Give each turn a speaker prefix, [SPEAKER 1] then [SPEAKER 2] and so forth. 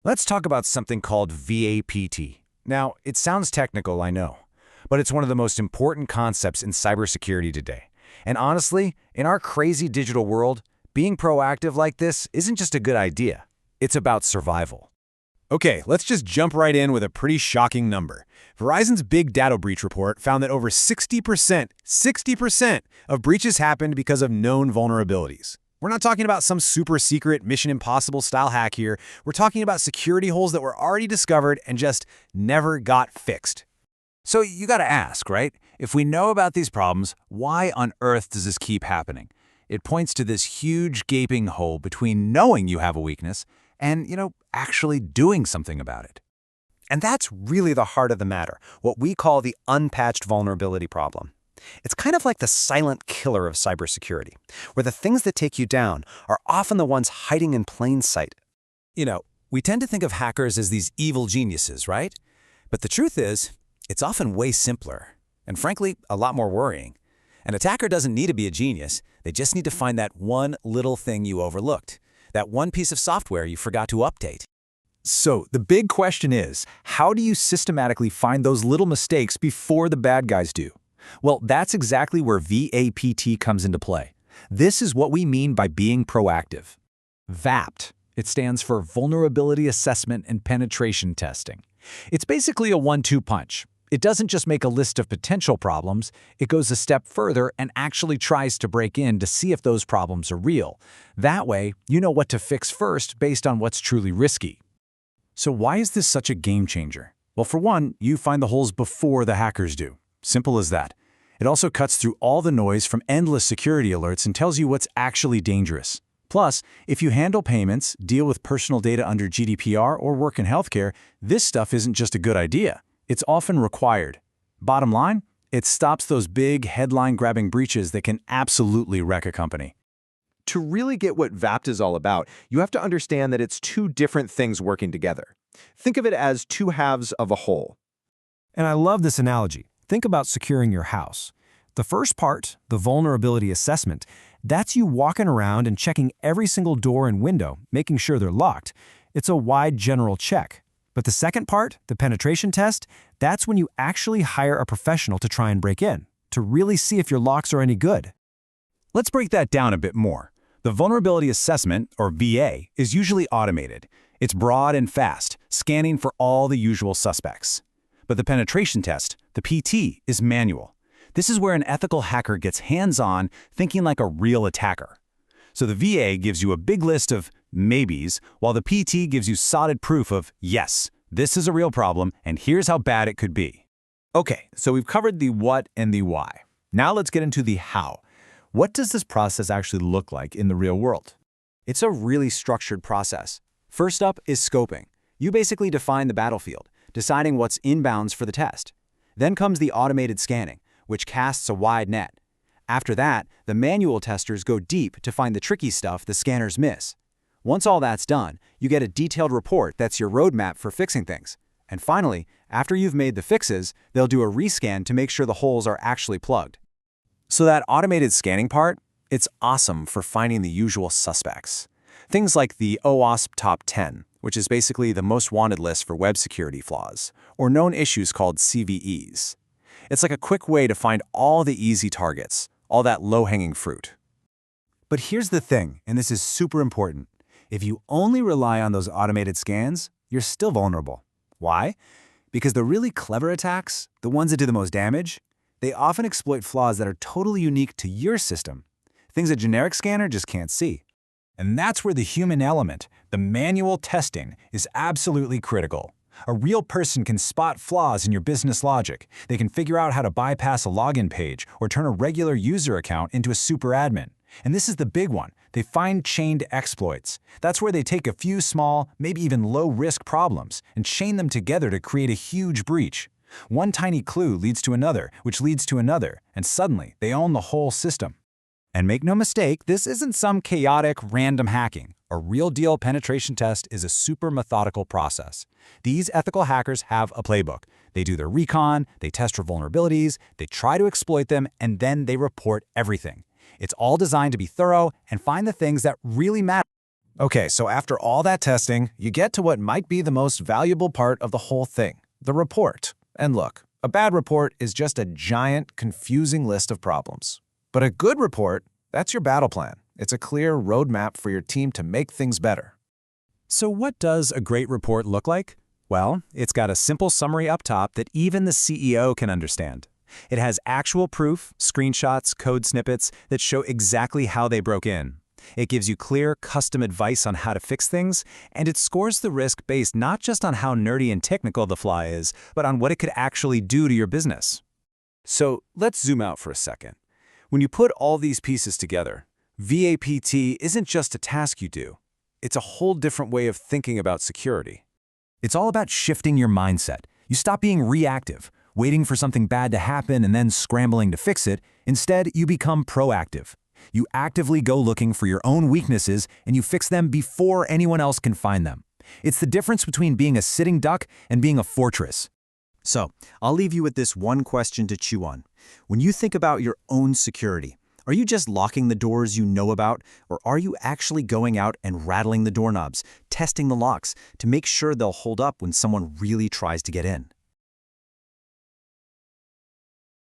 [SPEAKER 1] Let's talk about something called VAPT. Now, it sounds technical, I know, but it's one of the most important concepts in cybersecurity today. And honestly, in our crazy digital world, being proactive like this isn't just a good idea. It's about survival.
[SPEAKER 2] Okay, let's just jump right in with a pretty shocking number. Verizon's big data breach report found that over 60% of breaches happened because of known vulnerabilities. We're not talking about some super secret Mission Impossible style hack here. We're talking about security holes that were already discovered and just never got fixed.
[SPEAKER 1] So you gotta ask, right? If we know about these problems, why on earth does this keep happening? It points to this huge gaping hole between knowing you have a weakness and, actually doing something about it.
[SPEAKER 3] And that's really the heart of the matter, what we call the unpatched vulnerability problem. It's kind of like the silent killer of cybersecurity, where the things that take you down are often the ones hiding in plain sight.
[SPEAKER 1] We tend to think of hackers as these evil geniuses, right? But the truth is, it's often way simpler, and frankly, a lot more worrying. An attacker doesn't need to be a genius, they just need to find that one little thing you overlooked, that one piece of software you forgot to update.
[SPEAKER 4] So the big question is, how do you systematically find those little mistakes before the bad guys do? Well, that's exactly where VAPT comes into play. This is what we mean by being proactive. VAPT. It stands for Vulnerability Assessment and Penetration Testing. It's basically a 1-2 punch. It doesn't just make a list of potential problems, it goes a step further and actually tries to break in to see if those problems are real. That way, you know what to fix first based on what's truly risky. So why is this such a game changer? Well, for one, you find the holes before the hackers do. Simple as that. It also cuts through all the noise from endless security alerts and tells you what's actually dangerous. Plus, if you handle payments, deal with personal data under GDPR, or work in healthcare, this stuff isn't just a good idea. It's often required. Bottom line, it stops those big headline-grabbing breaches that can absolutely wreck a company.
[SPEAKER 5] To really get what VAPT is all about, you have to understand that it's two different things working together. Think of it as two halves of a whole.
[SPEAKER 6] And I love this analogy. Think about securing your house. The first part, the vulnerability assessment, that's you walking around and checking every single door and window, making sure they're locked. It's a wide general check. But the second part, the penetration test, that's when you actually hire a professional to try and break in, to really see if your locks are any good.
[SPEAKER 4] Let's break that down a bit more. The vulnerability assessment, or VA, is usually automated. It's broad and fast, scanning for all the usual suspects. But the penetration test, the PT, is manual. This is where an ethical hacker gets hands-on, thinking like a real attacker. So the VA gives you a big list of maybes, while the PT gives you solid proof of, yes, this is a real problem, and here's how bad it could be.
[SPEAKER 2] Okay, so we've covered the what and the why. Now let's get into the how. What does this process actually look like in the real world?
[SPEAKER 3] It's a really structured process. First up is scoping. You basically define the battlefield, deciding what's inbounds for the test. Then comes the automated scanning, which casts a wide net. After that, the manual testers go deep to find the tricky stuff the scanners miss. Once all that's done, you get a detailed report that's your roadmap for fixing things. And finally, after you've made the fixes, they'll do a rescan to make sure the holes are actually plugged.
[SPEAKER 1] So that automated scanning part, it's awesome for finding the usual suspects. Things like the OWASP Top 10, which is basically the most wanted list for web security flaws, or known issues called CVEs. It's like a quick way to find all the easy targets, all that low-hanging fruit.
[SPEAKER 4] But here's the thing, and this is super important. If you only rely on those automated scans, you're still vulnerable. Why? Because the really clever attacks, the ones that do the most damage, they often exploit flaws that are totally unique to your system, things a generic scanner just can't see. And that's where the human element, the manual testing, is absolutely critical. A real person can spot flaws in your business logic. They can figure out how to bypass a login page or turn a regular user account into a super admin. And this is the big one. They find chained exploits. That's where they take a few small, maybe even low-risk problems and chain them together to create a huge breach. One tiny clue leads to another, which leads to another, and suddenly they own the whole system. And make no mistake, this isn't some chaotic, random hacking. A real-deal penetration test is a super methodical process. These ethical hackers have a playbook. They do their recon, they test for vulnerabilities, they try to exploit them, and then they report everything. It's all designed to be thorough and find the things that really matter.
[SPEAKER 2] Okay, so after all that testing, you get to what might be the most valuable part of the whole thing, the report. And look, a bad report is just a giant, confusing list of problems. But a good report, that's your battle plan. It's a clear roadmap for your team to make things better.
[SPEAKER 1] So what does a great report look like? Well, it's got a simple summary up top that even the CEO can understand. It has actual proof, screenshots, code snippets that show exactly how they broke in. It gives you clear, custom advice on how to fix things, and it scores the risk based not just on how nerdy and technical the flaw is, but on what it could actually do to your business.
[SPEAKER 3] So let's zoom out for a second. When you put all these pieces together, VAPT isn't just a task you do. It's a whole different way of thinking about security.
[SPEAKER 1] It's all about shifting your mindset. You stop being reactive, waiting for something bad to happen and then scrambling to fix it. Instead, you become proactive. You actively go looking for your own weaknesses and you fix them before anyone else can find them. It's the difference between being a sitting duck and being a fortress.
[SPEAKER 3] So, I'll leave you with this one question to chew on. When you think about your own security, are you just locking the doors you know about, or are you actually going out and rattling the doorknobs, testing the locks to make sure they'll hold up when someone really tries to get in?